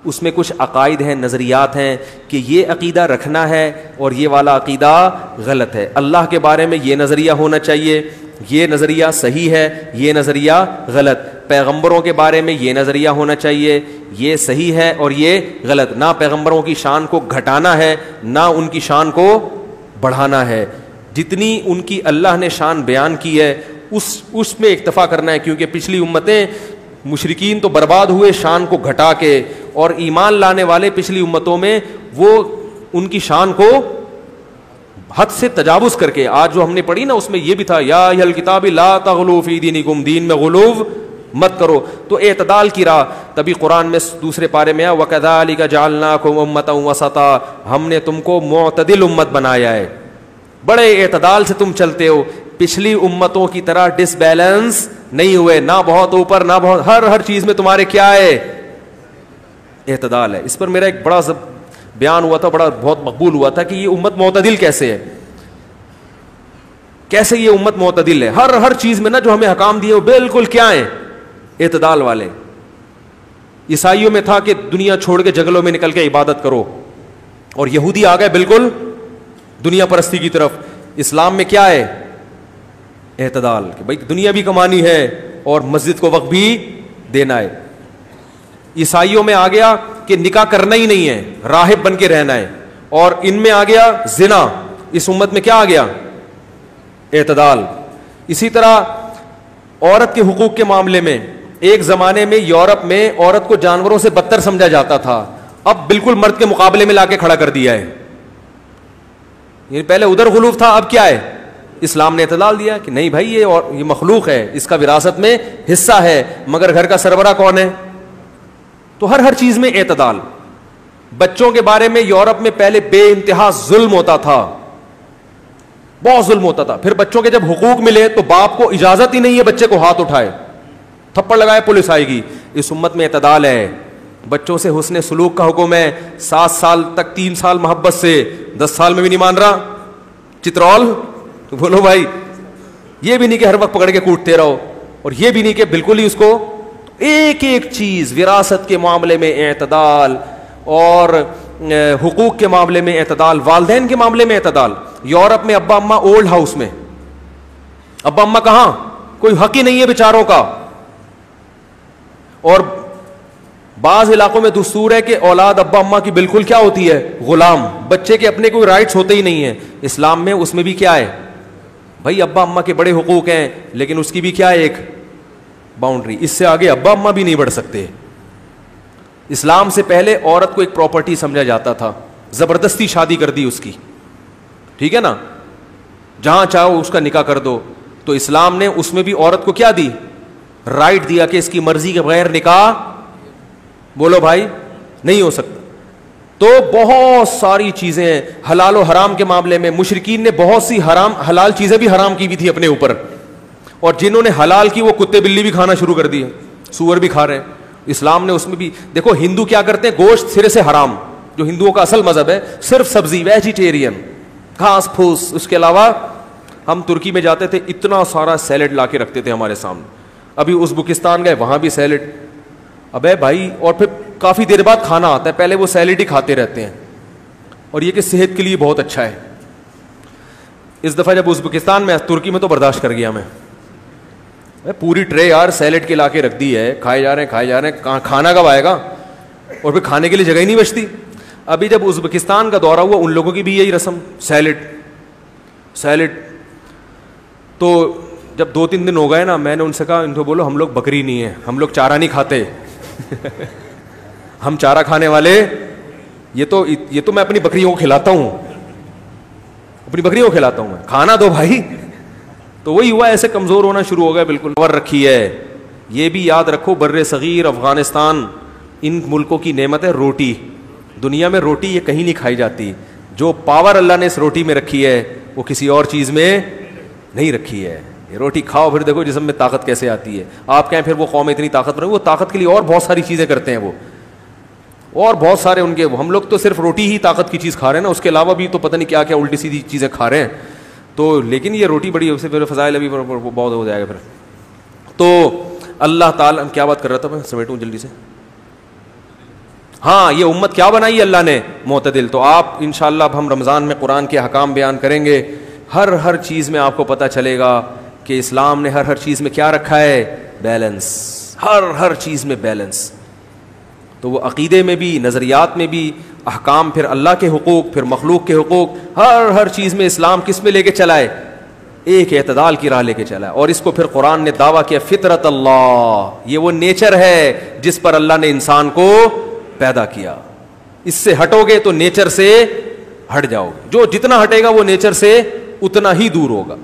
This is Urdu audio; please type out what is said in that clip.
اس میں کچھ عقائد ہیں, نظریات ہیں کہ یہ عقیدہ رکھنا ہے اور یہ والا عقیدہ غلط ہے. اللہ کے بارے میں یہ نظریہ ہونا چاہیے, یہ نظریہ صحیح ہے, یہ نظریہ غلط. پیغمبروں کے بارے میں یہ نظریہ ہونا چاہیے, یہ صحیح ہے اور یہ غلط. نہ پیغمبروں کی شان کو گھٹانا ہے, نہ ان کی شان کو بڑھانا ہے. جتنی ان کی اللہ نے شان بیان کی ہے اس میں اکتفا کرنا ہے, کیونکہ پچھلی امتیں مشرکین تو برباد ہوئے شان کو گھٹا کے, اور ایمان لانے والے پچھلی امتوں میں وہ ان کی شان کو حد سے تجاوز کر کے. آج جو ہم نے پڑھی نا اس میں یہ بھی تھا, یا اہل الکتاب لا تغلو فی دینکم, دین میں غلو مت کرو. تو اعتدال کی راہ. تبھی قرآن میں دوسرے پارے میں وَكَذَلِكَ جَعَلْنَاكُمْ أُمَّةً وَسَطًا, ہم نے تم کو معتدل امت بنایا ہے, بڑے اعتدال سے تم چلتے ہو. پچھلی امتوں کی طرح ڈس بیلنس نہیں ہوئے, نہ بہت اوپر نہ بہت, ہر چیز میں تمہارے کیا ہے, اعتدال ہے. اس پر میرا ایک بڑا بیان ہوا تھا, بہت مقبول ہوا تھا کہ یہ امت معتدل کیسے ہے, کیسے یہ امت معتدل ہے. ہر چیز میں نا جو ہمیں حکام دیے وہ بالکل کیا ہیں, اعتدال والے. عیسائیوں میں تھا کہ دنیا چھوڑ کے جنگلوں میں نکل کے عبادت کرو, اور یہودی آ گئے بالکل دنیا پرستی کی طرف. اسلام میں کیا ہے, اعتدال, کہ بھائی دنیا بھی کمانی ہے اور مسجد کو وقت بھی دینا ہے. عیسائیوں میں آ گیا کہ نکاح کرنا ہی نہیں ہے, راہب بن کے رہنا ہے, اور ان میں آ گیا زنا. اس امت میں کیا آ گیا, اعتدال. اسی طرح عورت کے حقوق کے معاملے میں ایک زمانے میں یورپ میں عورت کو جانوروں سے بدتر سمجھا جاتا تھا, اب بالکل مرد کے مقابلے میں لا کے کھڑا کر دیا ہے. یہ پہلے ادھر غلوف تھا, اب کیا ہے, اسلام نے اعتدال دیا کہ نہیں بھائی یہ مخلوق ہے, اس کا وراثت میں حصہ ہے, مگر گھر کا سربراہ کون ہے. تو ہر چیز میں اعتدال. بچوں کے بارے میں یورپ میں پہلے بے انتہا ظلم ہوتا تھا, بہت ظلم ہوتا تھا. پھر بچوں کے جب حقوق ملے تو باپ کو اجازت ہی نہیں ہے بچے کو ہاتھ اٹھائے, تھپڑ لگائے پولیس آئے گی. اس امت میں اعتدال ہے. بچوں سے حسن سلوک کا حکم ہے, 7 سال تک 3 سال محبت سے, 10 سال میں بھی نہیں مان رہا چترول, تو بولو بھائی. یہ بھی نہیں کہ ہر وقت پکڑ کے کوٹتے رہو, اور یہ بھی نہیں کہ بالکل ہی اس کو. ایک چیز, وراثت کے معاملے میں اعتدال, اور حقوق کے معاملے میں اعتدال, والدین کے معاملے میں اعتدال. یورپ میں ابا اماں اولڈ ہاؤس میں, ابا اماں کہاں, کوئی حق ہی نہیں ہے بیچاروں کا. اور بعض علاقوں میں دستور ہے کہ اولاد ابا اماں کی بالکل کیا ہوتی ہے, غلام. بچے کے اپنے کوئی رائٹس ہوتے ہی نہیں ہیں. اسلام میں اس میں بھی کیا ہے بھائی, ابا اماں کے بڑے حقوق ہیں, لیکن اس کی بھی کیا ہے ایک باؤنڈری, اس سے آگے ابا اماں بھی نہیں بڑھ سکتے. اسلام سے پہلے عورت کو ایک پراپرٹی سمجھا جاتا تھا, زبردستی شادی کر دی اس کی, ٹھیک ہے نا, جہاں چاہو اس کا نکاح کر دو. تو اسلام نے اس میں بھی عورت کو کیا دی, رائٹ دیا کہ اس کی مرضی کے بغیر نکاح, بولو بھائی, نہیں ہو سکتا. تو بہت ساری چیزیں ہیں. حلال و حرام کے معاملے میں مشرکین نے بہت سی حلال چیزیں بھی حرام کی بھی تھی اپنے اوپر, اور جنہوں نے حلال کی وہ کتے بلی بھی کھانا شروع کر دیے, سور بھی کھا رہے ہیں. اسلام نے اس میں بھی دیکھو, ہندو کیا کرتے ہیں, گوشت سرے سے حرام, جو ہندوؤں کا اصل مذہب ہے, صرف سبزی, ویجیٹیرین, گھاس پھوس. اس کے علاوہ ہم ترکی میں جاتے تھے, اتنا سارا سیلڈ لا کے رکھتے تھے ہمارے سامنے. ابھی ازبکستان گئے, وہاں بھی سیلڈ. ابے بھائی, اور پھر کافی دیر بعد کھانا آتا ہے, پہلے وہ سیلڈ ہی کھاتے رہتے ہیں, اور یہ کہ صحت کے لیے بہت اچھا ہے. اس دفعہ جب ازبکستان میں, ترکی میں تو برداشت کر گیا میں, پوری ٹرے یار سیلڈ کے لا کے رکھ دی ہے, کھائے جا رہے ہیں, کھانا کب آئے گا, اور پھر کھانے کے لیے جگہ ہی نہیں بچتی. ابھی جب ازبکستان کا دورہ ہوا, ان لوگوں کی بھی یہی رسم, سیلڈ. تو جب 2-3 دن ہو گئے نا, میں نے ان سے کہا, ان کو بولو ہم لوگ بکری نہیں ہیں, ہم لوگ چارہ نہیں کھاتے. ہم چارہ کھانے والے, یہ تو میں اپنی بکریوں کو کھلاتا ہوں, میں کھانا دو بھائی. تو وہی ہوا, ایسے کمزور ہونا شروع ہو گیا بالکل. اور رکھی ہے, یہ بھی یاد رکھو, بر صغیر, افغانستان, ان ملکوں کی نعمت ہے روٹی. دنیا میں روٹی یہ کہیں نہیں کھائی جاتی. جو پاور اللہ نے اس روٹی میں رکھی ہے وہ کسی اور چیز میں نہیں رکھی ہے. یہ روٹی کھاؤ, پھر دیکھو جسم میں طاقت کیسے آتی ہے. آپ کہیں پھر وہ قوم اتنی طاقتور, وہ طاقت کے لیے اور بہت ساری چیزیں کرتے ہیں وہ, اور بہت سارے ان کے. ہم لوگ تو صرف روٹی ہی طاقت کی چیز کھا رہے ہیں نا, اس کے علاوہ بھی تو پتہ نہیں کیا کیا الٹی سیدھی چیزیں کھا رہے ہیں. تو لیکن یہ روٹی بڑی, اسے پھر فضائل ابھی بہت ہو جائے گا پھر. تو اللہ تعالیٰ, کیا بات کر رہا تھا میں, سمیٹوں جلدی سے. ہاں یہ امت کیا بنائی اللہ نے؟ معتدل. تو آپ انشاءاللہ اب ہم رمضان میں قرآن کے احکام بیان کریں گے. ہر چیز میں آپ کو پتہ چلے گا کہ اسلام نے ہر چیز میں کیا رکھا ہے؟ بیلنس. ہر چیز میں بیلنس. تو وہ عقیدے میں بھی، نظریات میں بھی، احکام، پھر اللہ کے حقوق، پھر مخلوق کے حقوق، ہر چیز میں اسلام کس میں لے کے چلا ہے؟ ایک اعتدال کی راہ لے کے چلا ہے. اور اس کو پھر قرآن نے دعویٰ کیا فطرت اللہ، یہ وہ نیچر ہے جس پر اللہ نے انسان کو پیدا کیا. اس سے ہٹو گے تو نیچر سے ہٹ جاؤ گے. جو جتنا ہٹے گا وہ نیچر سے اتنا ہی دور ہوگا.